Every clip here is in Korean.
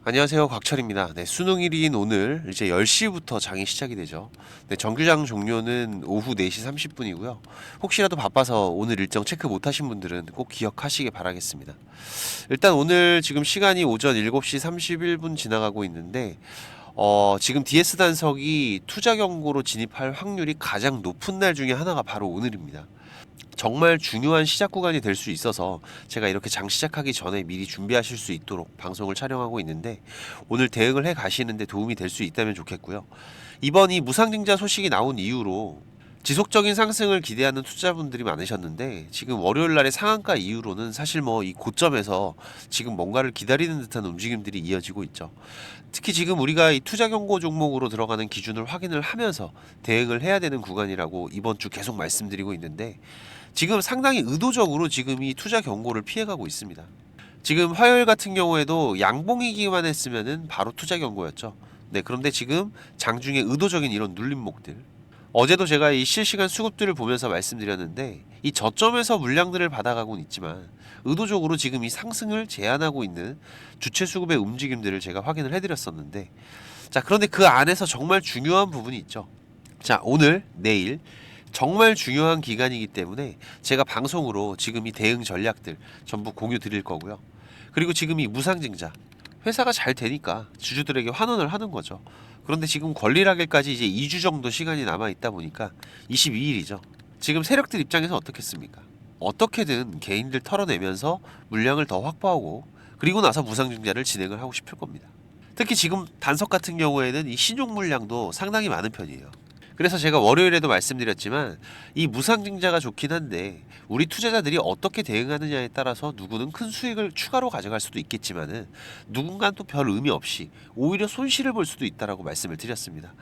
안녕하세요. 곽철입니다. 네, 수능일인 오늘 이제 10시부터 장이 시작이 되죠. 네, 정규장 종료는 오후 4시 30분이고요. 혹시라도 바빠서 오늘 일정 체크 못 하신 분들은 꼭 기억하시길 바라겠습니다. 일단 오늘 지금 시간이 오전 7시 31분 지나가고 있는데 지금 DS 단석이 투자 경고로 진입할 확률이 가장 높은 날 중에 하나가 바로 오늘입니다. 정말 중요한 시작 구간이 될 수 있어서 제가 이렇게 장 시작하기 전에 미리 준비하실 수 있도록 방송을 촬영하고 있는데, 오늘 대응을 해 가시는데 도움이 될 수 있다면 좋겠고요. 이번 이 무상증자 소식이 나온 이후로 지속적인 상승을 기대하는 투자분들이 많으셨는데, 지금 월요일 날의 상한가 이후로는 사실 뭐 이 고점에서 지금 뭔가를 기다리는 듯한 움직임들이 이어지고 있죠. 특히 지금 우리가 이 투자 경고 종목으로 들어가는 기준을 확인을 하면서 대응을 해야 되는 구간이라고 이번 주 계속 말씀드리고 있는데, 지금 상당히 의도적으로 지금 이 투자 경고를 피해가고 있습니다. 지금 화요일 같은 경우에도 양봉이기만 했으면은 바로 투자 경고였죠. 네, 그런데 지금 장중에 의도적인 이런 눌림목들, 어제도 제가 이 실시간 수급들을 보면서 말씀드렸는데, 이 저점에서 물량들을 받아가고는 있지만 의도적으로 지금 이 상승을 제한하고 있는 주체 수급의 움직임들을 제가 확인을 해드렸었는데, 자, 그런데 그 안에서 정말 중요한 부분이 있죠. 자, 오늘 내일 정말 중요한 기간이기 때문에 제가 방송으로 지금 이 대응 전략들 전부 공유 드릴 거고요. 그리고 지금 이 무상증자, 회사가 잘 되니까 주주들에게 환원을 하는 거죠. 그런데 지금 권리락일까지 이제 2주 정도 시간이 남아 있다 보니까 22일이죠. 지금 세력들 입장에서 어떻겠습니까? 어떻게든 개인들 털어내면서 물량을 더 확보하고, 그리고 나서 무상증자를 진행을 하고 싶을 겁니다. 특히 지금 단석 같은 경우에는 이 신용 물량도 상당히 많은 편이에요. 그래서 제가 월요일에도 말씀드렸지만, 이 무상증자가 좋긴 한데 우리 투자자들이 어떻게 대응하느냐에 따라서 누구는 큰 수익을 추가로 가져갈 수도 있겠지만은, 누군가는 또 별 의미 없이 오히려 손실을 볼 수도 있다라고 말씀을 드렸습니다.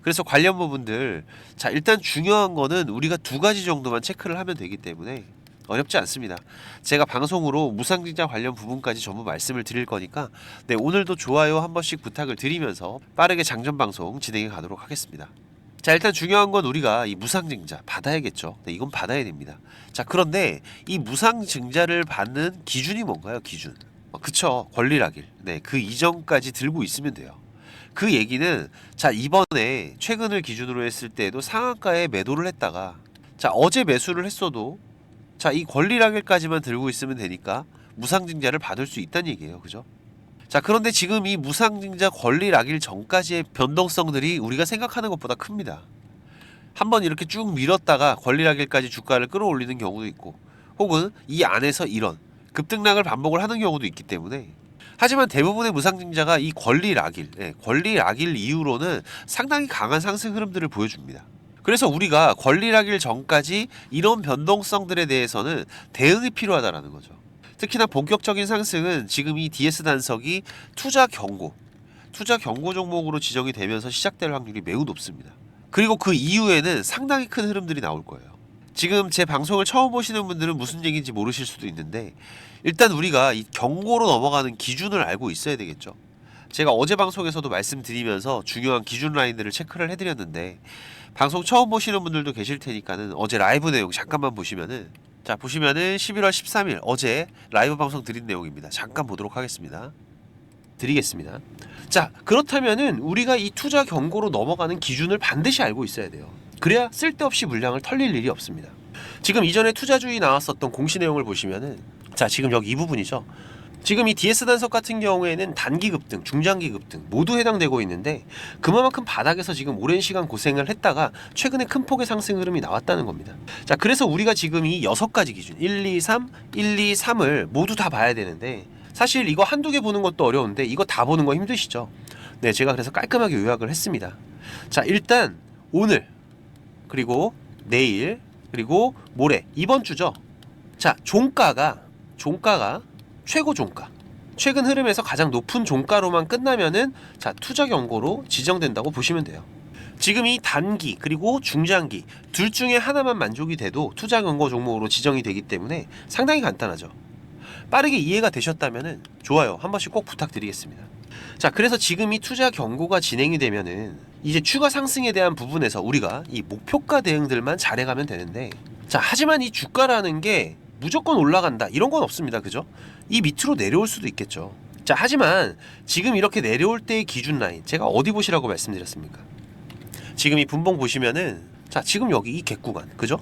그래서 관련 부분들, 자, 일단 중요한 거는 우리가 두 가지 정도만 체크를 하면 되기 때문에 어렵지 않습니다. 제가 방송으로 무상증자 관련 부분까지 전부 말씀을 드릴 거니까, 네, 오늘도 좋아요 한 번씩 부탁을 드리면서 빠르게 장전 방송 진행해 가도록 하겠습니다. 자, 일단 중요한 건 우리가 이 무상증자 받아야겠죠. 네, 이건 받아야 됩니다. 자, 그런데 이 무상증자를 받는 기준이 뭔가요? 기준. 그쵸. 권리락일. 네, 그 이전까지 들고 있으면 돼요. 그 얘기는, 자, 이번에 최근을 기준으로 했을 때에도 상한가에 매도를 했다가, 자, 어제 매수를 했어도, 자, 이 권리락일까지만 들고 있으면 되니까 무상증자를 받을 수 있다는 얘기예요. 그죠? 자, 그런데 지금 이 무상증자 권리락일 전까지의 변동성들이 우리가 생각하는 것보다 큽니다. 한번 이렇게 쭉 밀었다가 권리락일까지 주가를 끌어올리는 경우도 있고, 혹은 이 안에서 이런 급등락을 반복을 하는 경우도 있기 때문에, 하지만 대부분의 무상증자가 이 권리락일, 권리락일 이후로는 상당히 강한 상승 흐름들을 보여줍니다. 그래서 우리가 권리락일 전까지 이런 변동성들에 대해서는 대응이 필요하다라는 거죠. 특히나 본격적인 상승은 지금 이 DS 단석이 투자 경고 종목으로 지정이 되면서 시작될 확률이 매우 높습니다. 그리고 그 이후에는 상당히 큰 흐름들이 나올 거예요. 지금 제 방송을 처음 보시는 분들은 무슨 얘기인지 모르실 수도 있는데, 일단 우리가 이 경고로 넘어가는 기준을 알고 있어야 되겠죠. 제가 어제 방송에서도 말씀드리면서 중요한 기준 라인들을 체크를 해드렸는데, 방송 처음 보시는 분들도 계실 테니까는 어제 라이브 내용 잠깐만 보시면은, 자, 보시면은 11월 13일 어제 라이브 방송 드린 내용입니다. 잠깐 보도록 하겠습니다. 드리겠습니다. 자, 그렇다면은 우리가 이 투자 경고로 넘어가는 기준을 반드시 알고 있어야 돼요. 그래야 쓸데없이 물량을 털릴 일이 없습니다. 지금 이전에 투자주의 나왔었던 공시 내용을 보시면은, 자, 지금 여기 이 부분이죠. 지금 이 DS 단석 같은 경우에는 단기 급등, 중장기 급등 모두 해당되고 있는데, 그만큼 바닥에서 지금 오랜 시간 고생을 했다가 최근에 큰 폭의 상승 흐름이 나왔다는 겁니다. 자, 그래서 우리가 지금 이 6가지 기준 1, 2, 3, 1, 2, 3을 모두 다 봐야 되는데, 사실 이거 한두 개 보는 것도 어려운데 이거 다 보는 거 힘드시죠? 네, 제가 그래서 깔끔하게 요약을 했습니다. 자, 일단 오늘, 그리고 내일, 그리고 모레, 이번 주죠. 자, 종가가 최고 종가, 최근 흐름에서 가장 높은 종가로만 끝나면은, 자, 투자 경고로 지정된다고 보시면 돼요. 지금 이 단기 그리고 중장기 둘 중에 하나만 만족이 돼도 투자 경고 종목으로 지정이 되기 때문에 상당히 간단하죠. 빠르게 이해가 되셨다면은 좋아요 한 번씩 꼭 부탁드리겠습니다. 자, 그래서 지금 이 투자 경고가 진행이 되면은 이제 추가 상승에 대한 부분에서 우리가 이 목표가 대응들만 잘해가면 되는데, 자, 하지만 이 주가라는 게 무조건 올라간다 이런 건 없습니다. 그죠? 이 밑으로 내려올 수도 있겠죠. 자, 하지만 지금 이렇게 내려올 때의 기준 라인 제가 어디 보시라고 말씀드렸습니까? 지금 이 분봉 보시면은 자, 지금 여기 이 갭 구간, 그죠?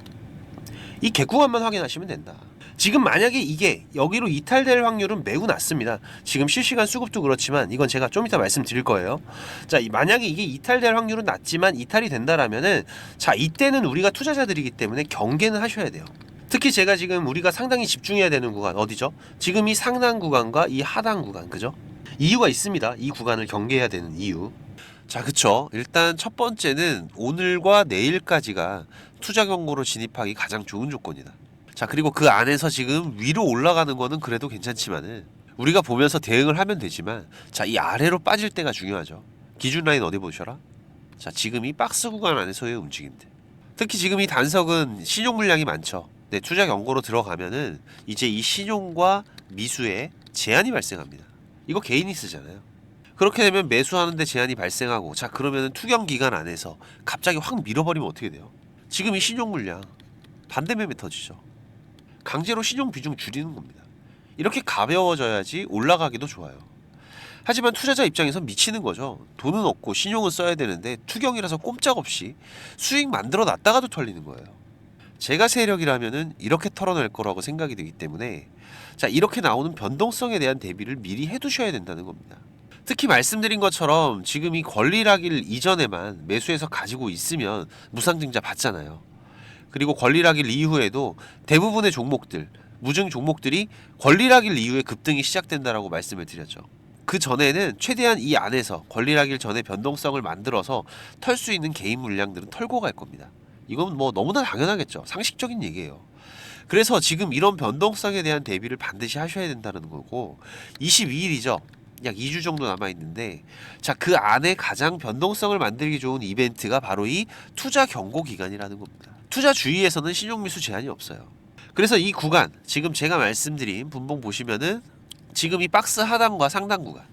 이 갭 구간만 확인하시면 된다. 지금 만약에 이게 여기로 이탈될 확률은 매우 낮습니다. 지금 실시간 수급도 그렇지만 이건 제가 좀 이따 말씀드릴 거예요. 자, 만약에 이게 이탈될 확률은 낮지만 이탈이 된다라면은 자, 이때는 우리가 투자자들이기 때문에 경계는 하셔야 돼요. 특히 제가 지금 우리가 상당히 집중해야 되는 구간 어디죠? 지금 이 상단 구간과 이 하단 구간, 그죠? 이유가 있습니다. 이 구간을 경계해야 되는 이유. 자, 그쵸. 일단 첫 번째는 오늘과 내일까지가 투자 경고로 진입하기 가장 좋은 조건이다. 자, 그리고 그 안에서 지금 위로 올라가는 거는 그래도 괜찮지만은 우리가 보면서 대응을 하면 되지만 자, 이 아래로 빠질 때가 중요하죠. 기준 라인 어디 보셔라. 자, 지금 이 박스 구간 안에서의 움직임들. 특히 지금 이 단석은 신용 물량이 많죠. 네, 투자 경고로 들어가면은 이제 이 신용과 미수에 제한이 발생합니다. 이거 개인이 쓰잖아요. 그렇게 되면 매수하는데 제한이 발생하고 자, 그러면은 투경 기간 안에서 갑자기 확 밀어버리면 어떻게 돼요? 지금 이 신용 물량 반대 매매 터지죠. 강제로 신용 비중 줄이는 겁니다. 이렇게 가벼워져야지 올라가기도 좋아요. 하지만 투자자 입장에서 미치는 거죠. 돈은 없고 신용은 써야 되는데 투경이라서 꼼짝없이 수익 만들어 놨다가도 털리는 거예요. 제가 세력이라면은 이렇게 털어낼 거라고 생각이 되기 때문에 자, 이렇게 나오는 변동성에 대한 대비를 미리 해두셔야 된다는 겁니다. 특히 말씀드린 것처럼 지금 이 권리락일 이전에만 매수해서 가지고 있으면 무상증자 받잖아요. 그리고 권리락일 이후에도 대부분의 종목들, 무증 종목들이 권리락일 이후에 급등이 시작된다라고 말씀을 드렸죠. 그 전에는 최대한 이 안에서 권리락일 전에 변동성을 만들어서 털 수 있는 개인 물량들은 털고 갈 겁니다. 이건 뭐 너무나 당연하겠죠. 상식적인 얘기예요. 그래서 지금 이런 변동성에 대한 대비를 반드시 하셔야 된다는 거고 22일이죠. 약 2주 정도 남아있는데 자, 그 안에 가장 변동성을 만들기 좋은 이벤트가 바로 이 투자 경고 기간이라는 겁니다. 투자 주의에서는 신용미수 제한이 없어요. 그래서 이 구간 지금 제가 말씀드린 분봉 보시면은 지금 이 박스 하단과 상단 구간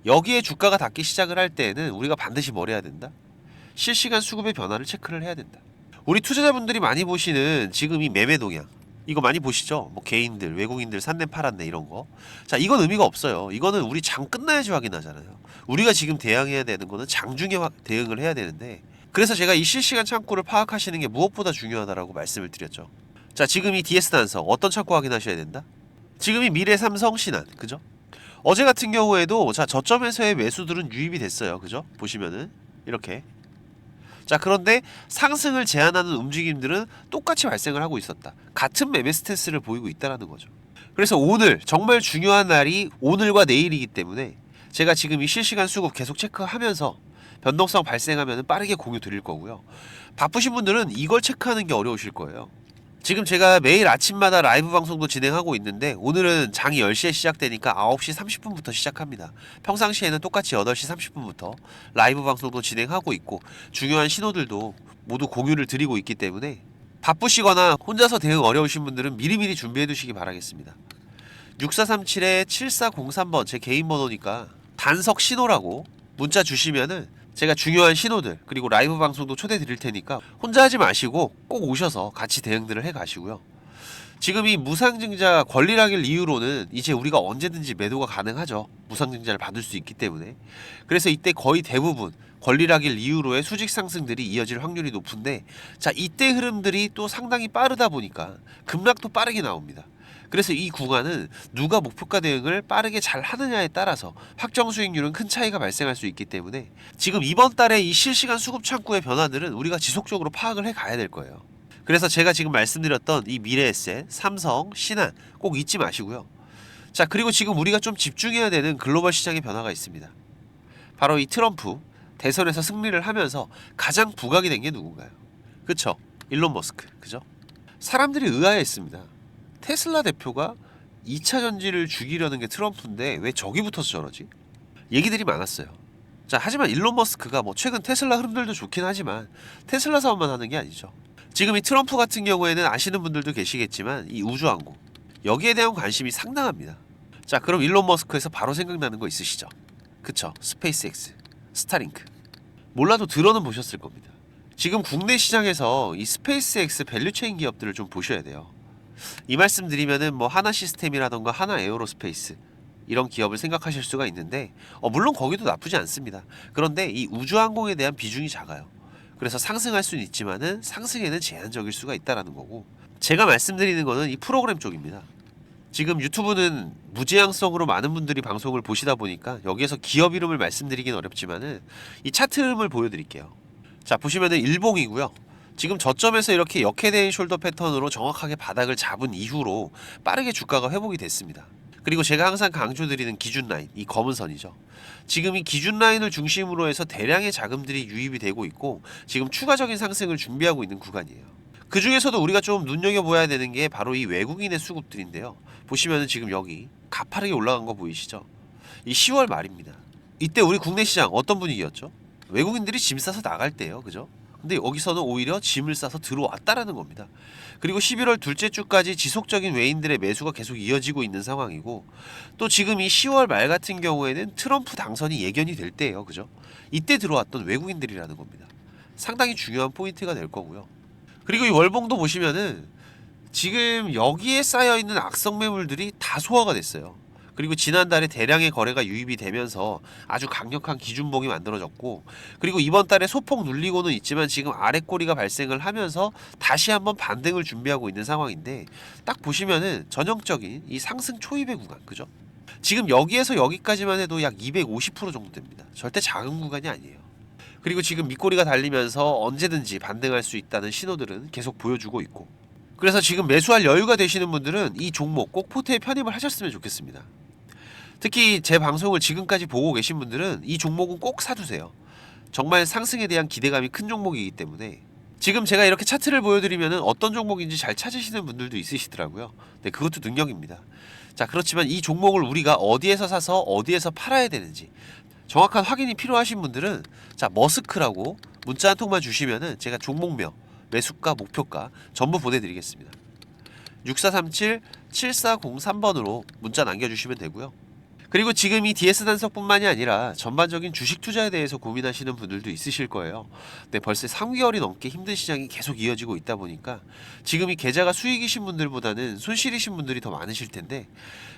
여기에 주가가 닿기 시작을 할 때에는 우리가 반드시 뭘 해야 된다? 실시간 수급의 변화를 체크를 해야 된다. 우리 투자자분들이 많이 보시는 지금 이 매매 동향 이거 많이 보시죠? 뭐 개인들, 외국인들 샀네 팔았네 이런 거. 자, 이건 의미가 없어요. 이거는 우리 장 끝나야지 확인하잖아요. 우리가 지금 대응해야 되는 거는 장중에 대응을 해야 되는데 그래서 제가 이 실시간 창구를 파악하시는 게 무엇보다 중요하다라고 말씀을 드렸죠. 자, 지금 이 DS 단석 어떤 창구 확인하셔야 된다? 지금 이 미래 삼성 신한, 그죠? 어제 같은 경우에도 자, 저점에서의 매수들은 유입이 됐어요. 그죠? 보시면은 이렇게. 자, 그런데 상승을 제한하는 움직임들은 똑같이 발생을 하고 있었다. 같은 매매 스탠스를 보이고 있다는 거죠. 그래서 오늘 정말 중요한 날이 오늘과 내일이기 때문에 제가 지금 이 실시간 수급 계속 체크하면서 변동성 발생하면 빠르게 공유 드릴 거고요. 바쁘신 분들은 이걸 체크하는 게 어려우실 거예요. 지금 제가 매일 아침마다 라이브 방송도 진행하고 있는데 오늘은 장이 10시에 시작되니까 9시 30분부터 시작합니다. 평상시에는 똑같이 8시 30분부터 라이브 방송도 진행하고 있고 중요한 신호들도 모두 공유를 드리고 있기 때문에 바쁘시거나 혼자서 대응 어려우신 분들은 미리미리 준비해 두시기 바라겠습니다. 6437-7403번 제 개인 번호니까 단석 신호라고 문자 주시면은 제가 중요한 신호들 그리고 라이브 방송도 초대 드릴 테니까 혼자 하지 마시고 꼭 오셔서 같이 대응들을 해 가시고요. 지금 이 무상증자 권리락일 이후로는 이제 우리가 언제든지 매도가 가능하죠. 무상증자를 받을 수 있기 때문에. 그래서 이때 거의 대부분 권리락일 이후로의 수직 상승들이 이어질 확률이 높은데 자, 이때 흐름들이 또 상당히 빠르다 보니까 급락도 빠르게 나옵니다. 그래서 이 구간은 누가 목표가 대응을 빠르게 잘 하느냐에 따라서 확정 수익률은 큰 차이가 발생할 수 있기 때문에 지금 이번 달에 이 실시간 수급 창구의 변화들은 우리가 지속적으로 파악을 해 가야 될 거예요. 그래서 제가 지금 말씀드렸던 이 미래에셋, 삼성, 신한 꼭 잊지 마시고요. 자, 그리고 지금 우리가 좀 집중해야 되는 글로벌 시장의 변화가 있습니다. 바로 이 트럼프 대선에서 승리를 하면서 가장 부각이 된 게 누군가요? 그쵸? 일론 머스크, 그죠? 사람들이 의아해했습니다. 테슬라 대표가 2차 전지를 죽이려는 게 트럼프인데 왜 저기 붙어서 저러지? 얘기들이 많았어요. 자, 하지만 일론 머스크가 뭐 최근 테슬라 흐름들도 좋긴 하지만 테슬라 사업만 하는 게 아니죠. 지금 이 트럼프 같은 경우에는 아시는 분들도 계시겠지만 이 우주항공 여기에 대한 관심이 상당합니다. 자, 그럼 일론 머스크에서 바로 생각나는 거 있으시죠? 그쵸? 스페이스X, 스타링크 몰라도 들어는 보셨을 겁니다. 지금 국내 시장에서 이 스페이스X 밸류체인 기업들을 좀 보셔야 돼요. 이 말씀 드리면은 뭐 하나 시스템이라던가 하나 에어로스페이스 이런 기업을 생각하실 수가 있는데 물론 거기도 나쁘지 않습니다. 그런데 이 우주항공에 대한 비중이 작아요. 그래서 상승할 수는 있지만은 상승에는 제한적일 수가 있다라는 거고, 제가 말씀드리는 거는 이 프로그램 쪽입니다. 지금 유튜브는 무제한성으로 많은 분들이 방송을 보시다 보니까 여기에서 기업 이름을 말씀드리긴 어렵지만은 이 차트 흐름을 보여드릴게요. 자, 보시면은 일봉이고요. 지금 저점에서 이렇게 역해된 숄더 패턴으로 정확하게 바닥을 잡은 이후로 빠르게 주가가 회복이 됐습니다. 그리고 제가 항상 강조드리는 기준 라인, 이 검은 선이죠. 지금 이 기준 라인을 중심으로 해서 대량의 자금들이 유입이 되고 있고 지금 추가적인 상승을 준비하고 있는 구간이에요. 그 중에서도 우리가 좀 눈여겨봐야 되는 게 바로 이 외국인의 수급들인데요. 보시면은 지금 여기 가파르게 올라간 거 보이시죠? 이 10월 말입니다. 이때 우리 국내 시장 어떤 분위기였죠? 외국인들이 짐 싸서 나갈 때예요, 그죠? 근데 여기서는 오히려 짐을 싸서 들어왔다라는 겁니다. 그리고 11월 둘째 주까지 지속적인 외인들의 매수가 계속 이어지고 있는 상황이고, 또 지금 이 10월 말 같은 경우에는 트럼프 당선이 예견이 될 때예요, 그죠? 이때 들어왔던 외국인들이라는 겁니다. 상당히 중요한 포인트가 될 거고요. 그리고 이 월봉도 보시면은 지금 여기에 쌓여있는 악성 매물들이 다 소화가 됐어요. 그리고 지난달에 대량의 거래가 유입이 되면서 아주 강력한 기준봉이 만들어졌고, 그리고 이번 달에 소폭 눌리고는 있지만 지금 아랫꼬리가 발생을 하면서 다시 한번 반등을 준비하고 있는 상황인데, 딱 보시면은 전형적인 이 상승 초입의 구간, 그죠? 지금 여기에서 여기까지만 해도 약 250% 정도 됩니다. 절대 작은 구간이 아니에요. 그리고 지금 밑꼬리가 달리면서 언제든지 반등할 수 있다는 신호들은 계속 보여주고 있고, 그래서 지금 매수할 여유가 되시는 분들은 이 종목 꼭 포트에 편입을 하셨으면 좋겠습니다. 특히 제 방송을 지금까지 보고 계신 분들은 이 종목은 꼭 사두세요. 정말 상승에 대한 기대감이 큰 종목이기 때문에. 지금 제가 이렇게 차트를 보여드리면 어떤 종목인지 잘 찾으시는 분들도 있으시더라고요. 네, 그것도 능력입니다. 자, 그렇지만 이 종목을 우리가 어디에서 사서 어디에서 팔아야 되는지 정확한 확인이 필요하신 분들은, 자, 머스크라고 문자 한 통만 주시면은 제가 종목명, 매수가, 목표가 전부 보내드리겠습니다. 6437-7403번으로 문자 남겨주시면 되고요. 그리고 지금 이 DS 단속뿐만이 아니라 전반적인 주식 투자에 대해서 고민하시는 분들도 있으실 거예요. 근데 벌써 3개월이 넘게 힘든 시장이 계속 이어지고 있다 보니까 지금 이 계좌가 수익이신 분들보다는 손실이신 분들이 더 많으실 텐데,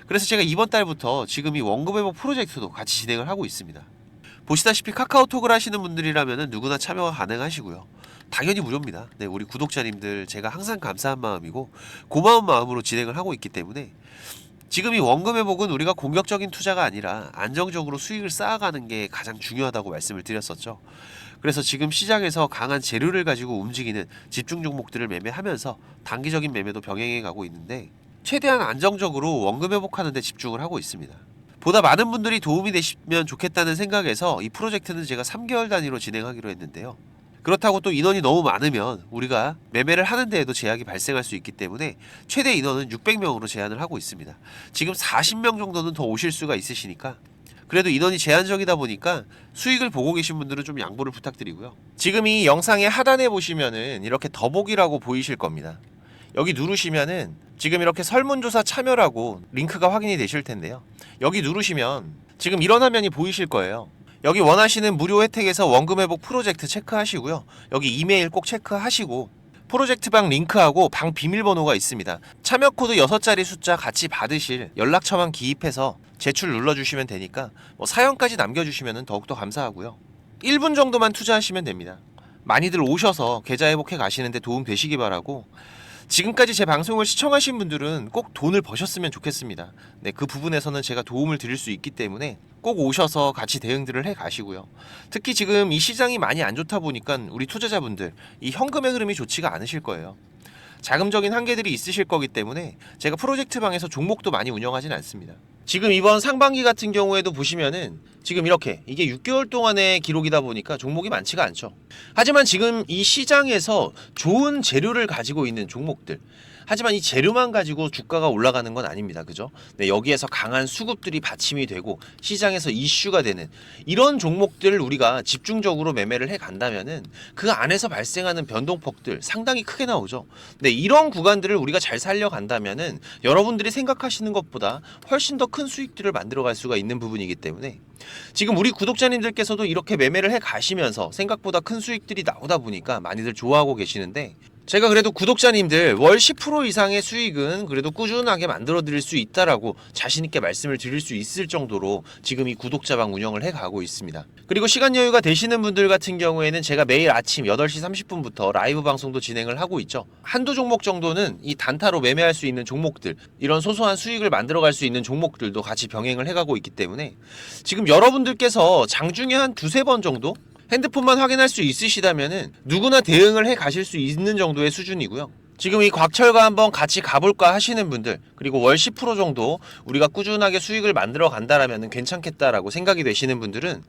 그래서 제가 이번 달부터 지금 이 원금 회복 프로젝트도 같이 진행을 하고 있습니다. 보시다시피 카카오톡을 하시는 분들이라면 누구나 참여가 가능하시고요. 당연히 무료입니다. 네, 우리 구독자님들 제가 항상 감사한 마음이고 고마운 마음으로 진행을 하고 있기 때문에, 지금 이 원금 회복은 우리가 공격적인 투자가 아니라 안정적으로 수익을 쌓아가는 게 가장 중요하다고 말씀을 드렸었죠. 그래서 지금 시장에서 강한 재료를 가지고 움직이는 집중 종목들을 매매하면서 단기적인 매매도 병행해 가고 있는데, 최대한 안정적으로 원금 회복하는 데 집중을 하고 있습니다. 보다 많은 분들이 도움이 되시면 좋겠다는 생각에서 이 프로젝트는 제가 3개월 단위로 진행하기로 했는데요. 그렇다고 또 인원이 너무 많으면 우리가 매매를 하는 데에도 제약이 발생할 수 있기 때문에 최대 인원은 600명으로 제한을 하고 있습니다. 지금 40명 정도는 더 오실 수가 있으시니까, 그래도 인원이 제한적이다 보니까 수익을 보고 계신 분들은 좀 양보를 부탁드리고요. 지금 이 영상의 하단에 보시면은 이렇게 더보기라고 보이실 겁니다. 여기 누르시면은 지금 이렇게 설문조사 참여라고 링크가 확인이 되실 텐데요. 여기 누르시면 지금 이런 화면이 보이실 거예요. 여기 원하시는 무료 혜택에서 원금 회복 프로젝트 체크하시고요. 여기 이메일 꼭 체크하시고 프로젝트 방 링크하고 방 비밀번호가 있습니다. 참여 코드 6자리 숫자 같이 받으실 연락처만 기입해서 제출 눌러주시면 되니까 사연까지 남겨주시면 더욱더 감사하고요. 1분 정도만 투자하시면 됩니다. 많이들 오셔서 계좌 회복해 가시는데 도움 되시기 바라고, 지금까지 제 방송을 시청하신 분들은 꼭 돈을 버셨으면 좋겠습니다. 네, 그 부분에서는 제가 도움을 드릴 수 있기 때문에 꼭 오셔서 같이 대응들을 해 가시고요. 특히 지금 이 시장이 많이 안 좋다 보니까 우리 투자자분들 이 현금의 흐름이 좋지가 않으실 거예요. 자금적인 한계들이 있으실 거기 때문에 제가 프로젝트 방에서 종목도 많이 운영하진 않습니다. 지금 이번 상반기 같은 경우에도 보시면은 지금 이렇게 이게 6개월 동안의 기록이다 보니까 종목이 많지가 않죠. 하지만 지금 이 시장에서 좋은 재료를 가지고 있는 종목들, 하지만 이 재료만 가지고 주가가 올라가는 건 아닙니다. 그죠? 네, 여기에서 강한 수급들이 받침이 되고 시장에서 이슈가 되는 이런 종목들을 우리가 집중적으로 매매를 해 간다면은 그 안에서 발생하는 변동폭들 상당히 크게 나오죠. 네, 이런 구간들을 우리가 잘 살려간다면은 여러분들이 생각하시는 것보다 훨씬 더 큰 수익들을 만들어갈 수가 있는 부분이기 때문에, 지금 우리 구독자님들께서도 이렇게 매매를 해 가시면서 생각보다 큰 수익들이 나오다 보니까 많이들 좋아하고 계시는데, 제가 그래도 구독자님들 월 10% 이상의 수익은 그래도 꾸준하게 만들어 드릴 수 있다라고 자신있게 말씀을 드릴 수 있을 정도로 지금 이 구독자방 운영을 해가고 있습니다. 그리고 시간 여유가 되시는 분들 같은 경우에는 제가 매일 아침 8시 30분부터 라이브 방송도 진행을 하고 있죠. 한두 종목 정도는 이 단타로 매매할 수 있는 종목들, 이런 소소한 수익을 만들어 갈 수 있는 종목들도 같이 병행을 해가고 있기 때문에 지금 여러분들께서 장중에 한 두세 번 정도 핸드폰만 확인할 수 있으시다면은 누구나 대응을 해 가실 수 있는 정도의 수준이고요. 지금 이 곽철과 한번 같이 가볼까 하시는 분들, 그리고 월 10% 정도 우리가 꾸준하게 수익을 만들어 간다라면 괜찮겠다라고 생각이 되시는 분들은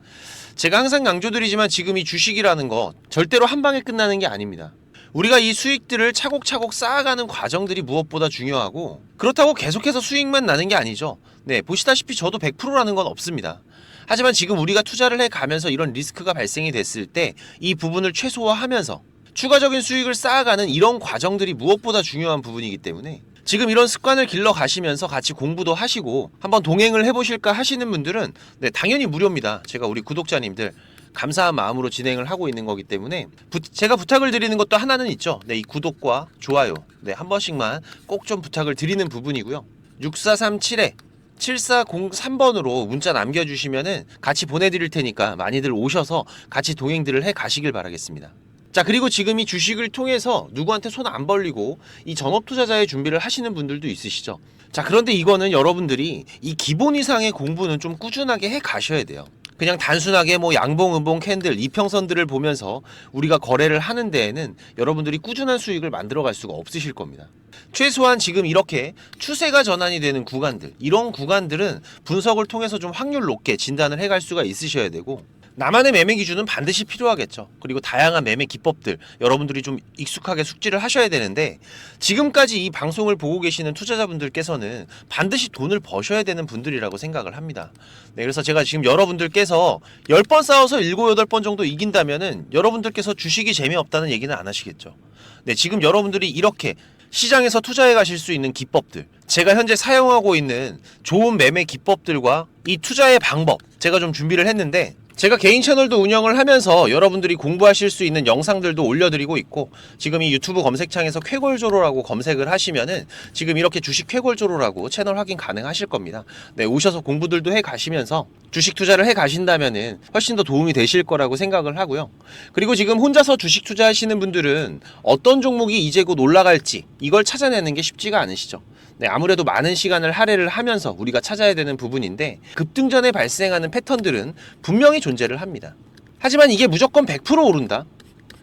제가 항상 강조드리지만 지금 이 주식이라는 거 절대로 한 방에 끝나는 게 아닙니다. 우리가 이 수익들을 차곡차곡 쌓아가는 과정들이 무엇보다 중요하고, 그렇다고 계속해서 수익만 나는 게 아니죠. 네, 보시다시피 저도 100%라는 건 없습니다. 하지만 지금 우리가 투자를 해가면서 이런 리스크가 발생이 됐을 때 이 부분을 최소화하면서 추가적인 수익을 쌓아가는 이런 과정들이 무엇보다 중요한 부분이기 때문에 지금 이런 습관을 길러 가시면서 같이 공부도 하시고 한번 동행을 해보실까 하시는 분들은 네, 당연히 무료입니다. 제가 우리 구독자님들 감사한 마음으로 진행을 하고 있는 거기 때문에 제가 부탁을 드리는 것도 하나는 있죠. 네, 이 구독과 좋아요 한 번씩만 꼭 좀 부탁을 드리는 부분이고요. 6437에 7403번으로 문자 남겨주시면은 같이 보내드릴 테니까 많이들 오셔서 같이 동행들을 해 가시길 바라겠습니다. 자, 그리고 지금 이 주식을 통해서 누구한테 손 안 벌리고 이 전업 투자자의 준비를 하시는 분들도 있으시죠. 자, 그런데 이거는 여러분들이 이 기본 이상의 공부는 좀 꾸준하게 해 가셔야 돼요. 그냥 단순하게 뭐 양봉, 음봉, 캔들, 이평선들을 보면서 우리가 거래를 하는 데에는 여러분들이 꾸준한 수익을 만들어 갈 수가 없으실 겁니다. 최소한 지금 이렇게 추세가 전환이 되는 구간들, 이런 구간들은 분석을 통해서 좀 확률 높게 진단을 해갈 수가 있으셔야 되고, 나만의 매매 기준은 반드시 필요하겠죠. 그리고 다양한 매매 기법들 여러분들이 좀 익숙하게 숙지를 하셔야 되는데, 지금까지 이 방송을 보고 계시는 투자자분들께서는 반드시 돈을 버셔야 되는 분들이라고 생각을 합니다. 네, 그래서 제가 지금 여러분들께서 10번 싸워서 7, 8번 정도 이긴다면은 여러분들께서 주식이 재미없다는 얘기는 안 하시겠죠. 네, 지금 여러분들이 이렇게 시장에서 투자해 가실 수 있는 기법들, 제가 현재 사용하고 있는 좋은 매매 기법들과 이 투자의 방법 제가 좀 준비를 했는데, 제가 개인 채널도 운영을 하면서 여러분들이 공부하실 수 있는 영상들도 올려드리고 있고, 지금 이 유튜브 검색창에서 쾌골조로라고 검색을 하시면은 지금 이렇게 주식 쾌골조로라고 채널 확인 가능하실 겁니다. 네, 오셔서 공부들도 해 가시면서 주식 투자를 해 가신다면은 훨씬 더 도움이 되실 거라고 생각을 하고요. 그리고 지금 혼자서 주식 투자하시는 분들은 어떤 종목이 이제 곧 올라갈지 이걸 찾아내는 게 쉽지가 않으시죠. 네, 아무래도 많은 시간을 할애를 하면서 우리가 찾아야 되는 부분인데, 급등 전에 발생하는 패턴들은 분명히 존재를 합니다. 하지만 이게 무조건 100% 오른다?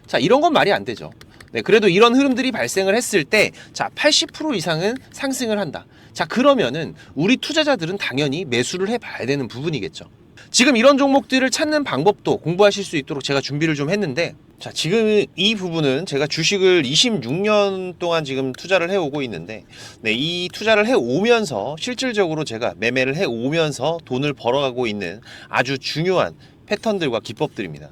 자, 이런 건 말이 안 되죠. 네, 그래도 이런 흐름들이 발생을 했을 때, 자, 80% 이상은 상승을 한다. 자, 그러면은 우리 투자자들은 당연히 매수를 해봐야 되는 부분이겠죠. 지금 이런 종목들을 찾는 방법도 공부하실 수 있도록 제가 준비를 좀 했는데, 자, 지금 이 부분은 제가 주식을 26년 동안 지금 투자를 해오고 있는데, 네, 이 투자를 해오면서 실질적으로 제가 매매를 해오면서 돈을 벌어가고 있는 아주 중요한 패턴들과 기법들입니다.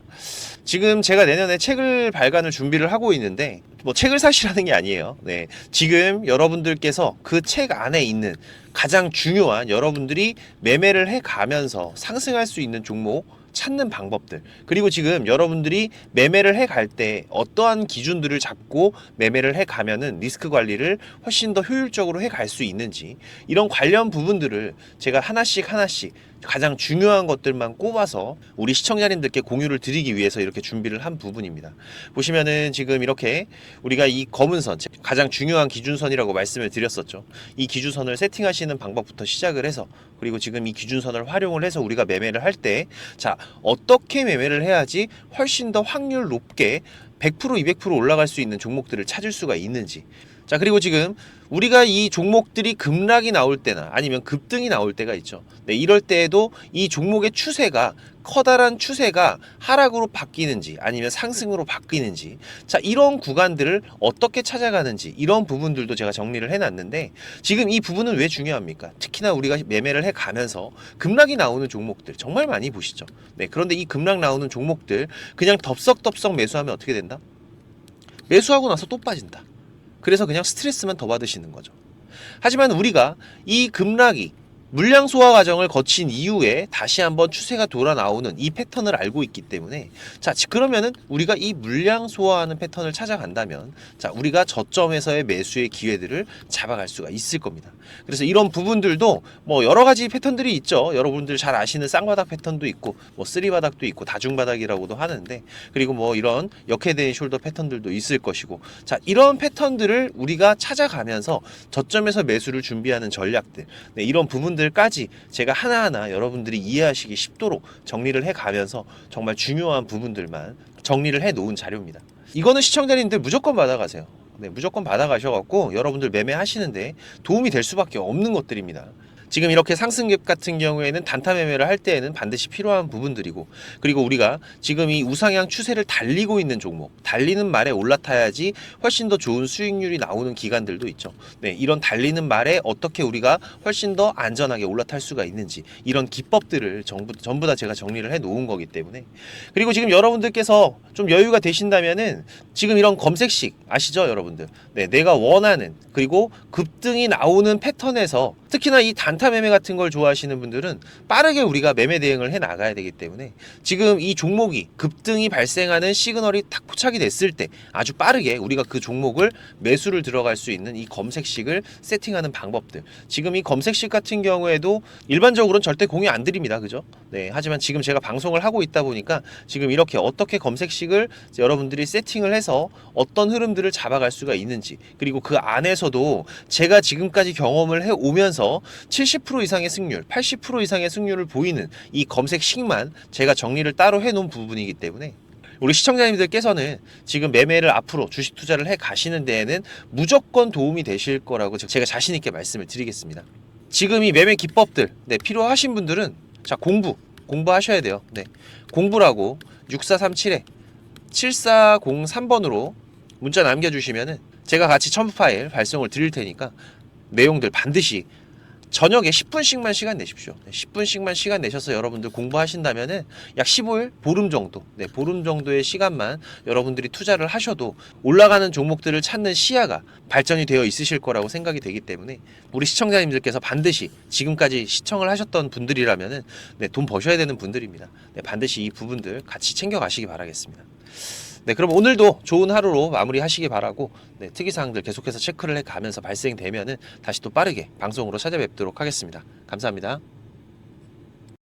지금 제가 내년에 책을 발간을 준비를 하고 있는데, 뭐 책을 사시라는 게 아니에요. 네, 지금 여러분들께서 그 책 안에 있는 가장 중요한 여러분들이 매매를 해가면서 상승할 수 있는 종목 찾는 방법들, 그리고 지금 여러분들이 매매를 해갈 때 어떠한 기준들을 잡고 매매를 해가면은 리스크 관리를 훨씬 더 효율적으로 해갈 수 있는지, 이런 관련 부분들을 제가 하나씩 가장 중요한 것들만 꼽아서 우리 시청자님들께 공유를 드리기 위해서 이렇게 준비를 한 부분입니다. 보시면은 지금 이렇게 우리가 이 검은 선, 가장 중요한 기준선이라고 말씀을 드렸었죠. 이 기준선을 세팅하시는 방법부터 시작을 해서, 그리고 지금 이 기준선을 활용을 해서 우리가 매매를 할 때, 자, 어떻게 매매를 해야지 훨씬 더 확률 높게 100%, 200% 올라갈 수 있는 종목들을 찾을 수가 있는지. 자, 그리고 지금 우리가 이 종목들이 급락이 나올 때나 아니면 급등이 나올 때가 있죠. 네, 이럴 때에도 이 종목의 추세가, 커다란 추세가 하락으로 바뀌는지 아니면 상승으로 바뀌는지, 자, 이런 구간들을 어떻게 찾아가는지, 이런 부분들도 제가 정리를 해놨는데, 지금 이 부분은 왜 중요합니까? 특히나 우리가 매매를 해가면서 급락이 나오는 종목들 정말 많이 보시죠. 네, 그런데 이 급락 나오는 종목들 그냥 덥석덥석 매수하면 어떻게 된다? 매수하고 나서 또 빠진다. 그래서 그냥 스트레스만 더 받으시는 거죠. 하지만 우리가 이 급락이 물량 소화 과정을 거친 이후에 다시 한번 추세가 돌아 나오는 이 패턴을 알고 있기 때문에 자, 그러면은 우리가 이 물량 소화하는 패턴을 찾아간다면 자, 우리가 저점에서의 매수의 기회들을 잡아갈 수가 있을 겁니다. 그래서 이런 부분들도 뭐 여러 가지 패턴들이 있죠. 여러분들 잘 아시는 쌍바닥 패턴도 있고 뭐 쓰리바닥도 있고 다중바닥이라고도 하는데, 그리고 뭐 이런 역헤드앤 숄더 패턴들도 있을 것이고, 자, 이런 패턴들을 우리가 찾아가면서 저점에서 매수를 준비하는 전략들, 네, 이런 부분들까지 제가 하나하나 여러분들이 이해하시기 쉽도록 정리를 해가면서 정말 중요한 부분들만 정리를 해 놓은 자료입니다. 이거는 시청자님들 무조건 받아가세요. 네, 무조건 받아가셔갖고 여러분들 매매하시는데 도움이 될 수밖에 없는 것들입니다. 지금 이렇게 상승갭 같은 경우에는 단타 매매를 할 때에는 반드시 필요한 부분들이고, 그리고 우리가 지금 이 우상향 추세를 달리고 있는 종목, 달리는 말에 올라타야지 훨씬 더 좋은 수익률이 나오는 기간들도 있죠. 네, 이런 달리는 말에 어떻게 우리가 훨씬 더 안전하게 올라탈 수가 있는지, 이런 기법들을 전부 다 제가 정리를 해 놓은 거기 때문에. 그리고 지금 여러분들께서 좀 여유가 되신다면은 지금 이런 검색식 아시죠, 여러분들? 네, 내가 원하는, 그리고 급등이 나오는 패턴에서 특히나 이 단타 매매 같은 걸 좋아하시는 분들은 빠르게 우리가 매매 대응을 해 나가야 되기 때문에 지금 이 종목이 급등이 발생하는 시그널이 딱 포착이 됐을 때 아주 빠르게 우리가 그 종목을 매수를 들어갈 수 있는 이 검색식을 세팅하는 방법들, 지금 이 검색식 같은 경우에도 일반적으로는 절대 공유 안 드립니다. 그죠? 네, 하지만 지금 제가 방송을 하고 있다 보니까 지금 이렇게 어떻게 검색식을 여러분들이 세팅을 해서 어떤 흐름들을 잡아갈 수가 있는지, 그리고 그 안에서도 제가 지금까지 경험을 해 오면서 70% 이상의 승률, 80% 이상의 승률을 보이는 이 검색식만 제가 정리를 따로 해놓은 부분이기 때문에 우리 시청자님들께서는 지금 매매를 앞으로 주식 투자를 해 가시는 데에는 무조건 도움이 되실 거라고 제가 자신 있게 말씀을 드리겠습니다. 지금 이 매매 기법들, 네, 필요하신 분들은 자, 공부하셔야 돼요. 네, 공부라고 6437에 7403번으로 문자 남겨주시면은 제가 같이 첨부 파일 발송을 드릴 테니까 내용들 반드시 저녁에 10분씩만 시간 내십시오. 10분씩만 시간 내셔서 여러분들 공부하신다면은 약 15일, 보름 정도, 네, 보름 정도의 시간만 여러분들이 투자를 하셔도 올라가는 종목들을 찾는 시야가 발전이 되어 있으실 거라고 생각이 되기 때문에 우리 시청자님들께서 반드시 지금까지 시청을 하셨던 분들이라면은 네, 돈 버셔야 되는 분들입니다. 네, 반드시 이 부분들 같이 챙겨가시기 바라겠습니다. 네, 그럼 오늘도 좋은 하루로 마무리하시기 바라고, 네, 특이사항들 계속해서 체크를 해가면서 발생되면은 다시 또 빠르게 방송으로 찾아뵙도록 하겠습니다. 감사합니다.